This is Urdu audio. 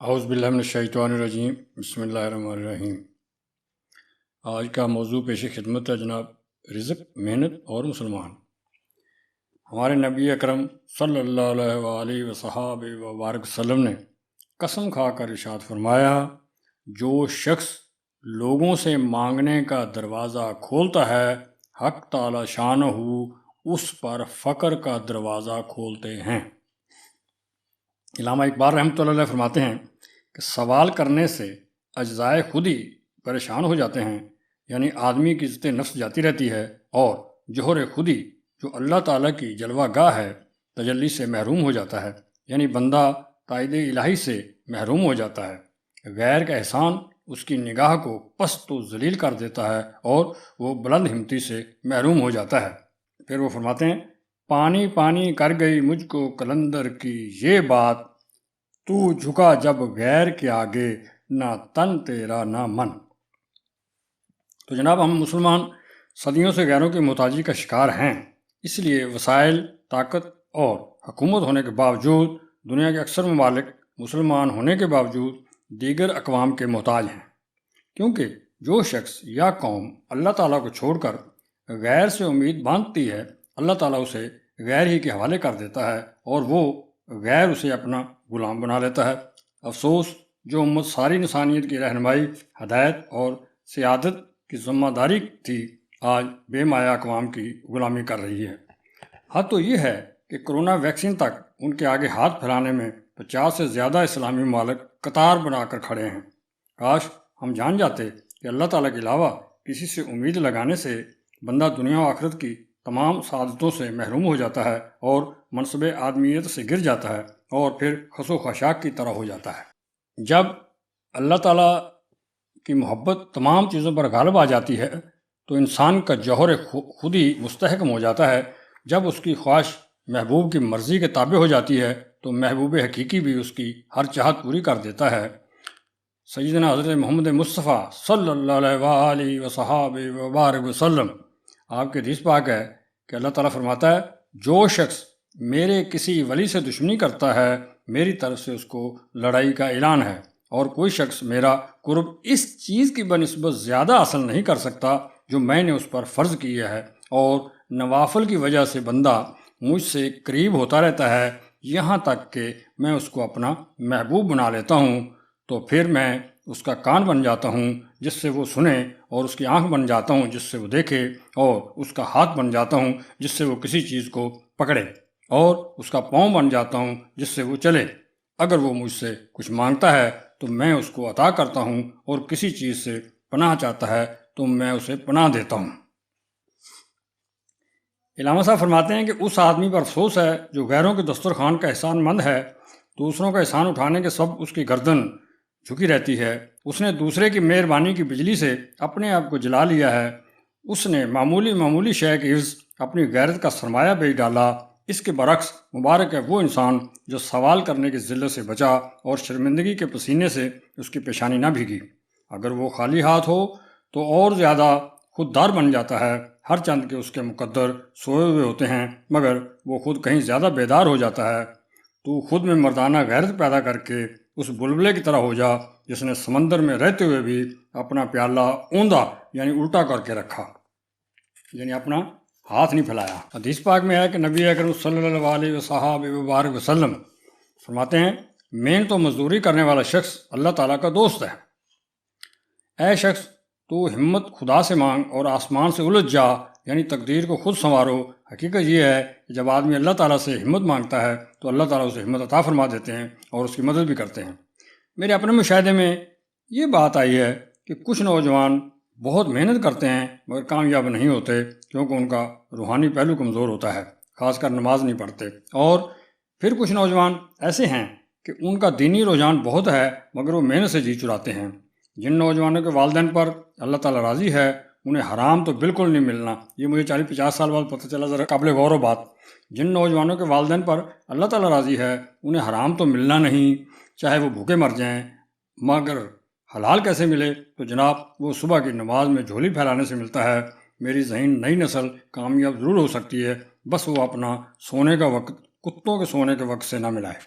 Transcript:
اعوذ باللہ من الشیطان الرجیم، بسم اللہ الرحمن الرحیم۔ آج کا موضوع پیش خدمت ہے جناب رزق، محنت اور مسلمان۔ ہمارے نبی اکرم صلی اللہ علیہ وآلہ وصحابہ وبارک وسلم نے قسم کھا کر ارشاد فرمایا، جو شخص لوگوں سے مانگنے کا دروازہ کھولتا ہے، حق تعالی شانہ اس پر فقر کا دروازہ کھولتے ہیں۔ علامہ اقبال رحمۃ اللہ علیہ فرماتے ہیں کہ سوال کرنے سے اجزائے خود ہی پریشان ہو جاتے ہیں، یعنی آدمی کی عزت نفس جاتی رہتی ہے اور جوہر خودی جو اللہ تعالیٰ کی جلوہ گاہ ہے تجلی سے محروم ہو جاتا ہے، یعنی بندہ تائید الہی سے محروم ہو جاتا ہے۔ غیر کا احسان اس کی نگاہ کو پست و ذلیل کر دیتا ہے اور وہ بلند ہمتی سے محروم ہو جاتا ہے۔ پھر وہ فرماتے ہیں، پانی پانی کر گئی مجھ کو قلندر کی یہ بات، تو جھکا جب غیر کے آگے، نہ تن تیرا نہ من۔ تو جناب ہم مسلمان صدیوں سے غیروں کی محتاجی کا شکار ہیں، اس لیے وسائل، طاقت اور حکومت ہونے کے باوجود دنیا کے اکثر ممالک مسلمان ہونے کے باوجود دیگر اقوام کے محتاج ہیں، کیونکہ جو شخص یا قوم اللہ تعالیٰ کو چھوڑ کر غیر سے امید باندھتی ہے، اللہ تعالیٰ اسے غیر ہی کے حوالے کر دیتا ہے اور وہ غیر اسے اپنا غلام بنا لیتا ہے۔ افسوس، جو امت ساری انسانیت کی رہنمائی، ہدایت اور سیادت کی ذمہ داری تھی، آج بے مایا اقوام کی غلامی کر رہی ہے۔ حد تو یہ ہے کہ کرونا ویکسین تک ان کے آگے ہاتھ پھیلانے میں 50 سے زیادہ اسلامی ممالک قطار بنا کر کھڑے ہیں۔ کاش ہم جان جاتے کہ اللہ تعالیٰ کے علاوہ کسی سے امید لگانے سے بندہ دنیا و آخرت کی تمام سعادتوں سے محروم ہو جاتا ہے اور منصب آدمیت سے گر جاتا ہے اور پھر خس و خاشاک کی طرح ہو جاتا ہے۔ جب اللہ تعالیٰ کی محبت تمام چیزوں پر غالب آ جاتی ہے تو انسان کا جوہر خود ہی مستحکم ہو جاتا ہے۔ جب اس کی خواہش محبوب کی مرضی کے تابع ہو جاتی ہے تو محبوب حقیقی بھی اس کی ہر چاہت پوری کر دیتا ہے۔ سیدنا حضرت محمد مصطفیٰ صلی اللہ علیہ وآلہ وصحابہ وبارک وسلم، آپ کے حدیث پاک ہے کہ اللہ تعالیٰ فرماتا ہے، جو شخص میرے کسی ولی سے دشمنی کرتا ہے، میری طرف سے اس کو لڑائی کا اعلان ہے، اور کوئی شخص میرا قرب اس چیز کی بنسبت زیادہ حاصل نہیں کر سکتا جو میں نے اس پر فرض کیا ہے، اور نوافل کی وجہ سے بندہ مجھ سے قریب ہوتا رہتا ہے یہاں تک کہ میں اس کو اپنا محبوب بنا لیتا ہوں، تو پھر میں اس کا کان بن جاتا ہوں جس سے وہ سنے، اور اس کی آنکھ بن جاتا ہوں جس سے وہ دیکھے، اور اس کا ہاتھ بن جاتا ہوں جس سے وہ کسی چیز کو پکڑے، اور اس کا پاؤں بن جاتا ہوں جس سے وہ چلے۔ اگر وہ مجھ سے کچھ مانگتا ہے تو میں اس کو عطا کرتا ہوں، اور کسی چیز سے پناہ چاہتا ہے تو میں اسے پناہ دیتا ہوں۔ علامہ صاحب فرماتے ہیں کہ اس آدمی پر افسوس ہے جو غیروں کے دسترخوان کا احسان مند ہے، دوسروں کا احسان اٹھانے کے سبب اس کی گردن جھکی رہتی ہے۔ اس نے دوسرے کی مہربانی کی بجلی سے اپنے آپ کو جلا لیا ہے۔ اس نے معمولی شے کے عوض اپنی غیرت کا سرمایہ بیچ ڈالا۔ اس کے برعکس مبارک ہے وہ انسان جو سوال کرنے کی ذلت سے بچا اور شرمندگی کے پسینے سے اس کی پیشانی نہ بھیگی۔ اگر وہ خالی ہاتھ ہو تو اور زیادہ خوددار بن جاتا ہے، ہر چند کے اس کے مقدر سوئے ہوئے ہوتے ہیں، مگر وہ خود کہیں زیادہ بیدار ہو جاتا ہے۔ تو خود میں مردانہ غیرت پیدا کر کے اس بلبلے کی طرح ہو جا جس نے سمندر میں رہتے ہوئے بھی اپنا پیالہ اوندا یعنی الٹا کر کے رکھا، یعنی اپنا ہاتھ نہیں پھیلایا۔ حدیث پاک میں ہے کہ نبی اکرم صلی اللہ علیہ وصحابہ وبارک وسلم فرماتے ہیں، محنت و مزدوری کرنے والا شخص اللہ تعالیٰ کا دوست ہے۔ اے شخص، تو ہمت خدا سے مانگ اور آسمان سے الجھ جا، یعنی تقدیر کو خود سنوارو۔ حقیقت یہ ہے کہ جب آدمی اللہ تعالیٰ سے ہمت مانگتا ہے تو اللہ تعالیٰ اسے ہمت عطا فرما دیتے ہیں اور اس کی مدد بھی کرتے ہیں۔ میرے اپنے مشاہدے میں یہ بات آئی ہے کہ کچھ نوجوان بہت محنت کرتے ہیں مگر کامیاب نہیں ہوتے، کیونکہ ان کا روحانی پہلو کمزور ہوتا ہے، خاص کر نماز نہیں پڑھتے۔ اور پھر کچھ نوجوان ایسے ہیں کہ ان کا دینی رجحان بہت ہے مگر وہ محنت سے جی چراتے ہیں۔ جن نوجوانوں کے والدین پر اللہ تعالیٰ راضی ہے انہیں حرام تو بالکل نہیں ملنا۔ یہ مجھے 40-50 سال بعد پتہ چلا، ذرا قابل غور و بات۔ جن نوجوانوں کے والدین پر اللہ تعالیٰ راضی ہے انہیں حرام تو ملنا نہیں، چاہے وہ بھوکے مر جائیں، مگر حلال کیسے ملے؟ تو جناب وہ صبح کی نماز میں جھولی پھیلانے سے ملتا ہے۔ میری ذہین نئی نسل کامیاب ضرور ہو سکتی ہے، بس وہ اپنا سونے کا وقت کتوں کے سونے کے وقت سے نہ ملائے۔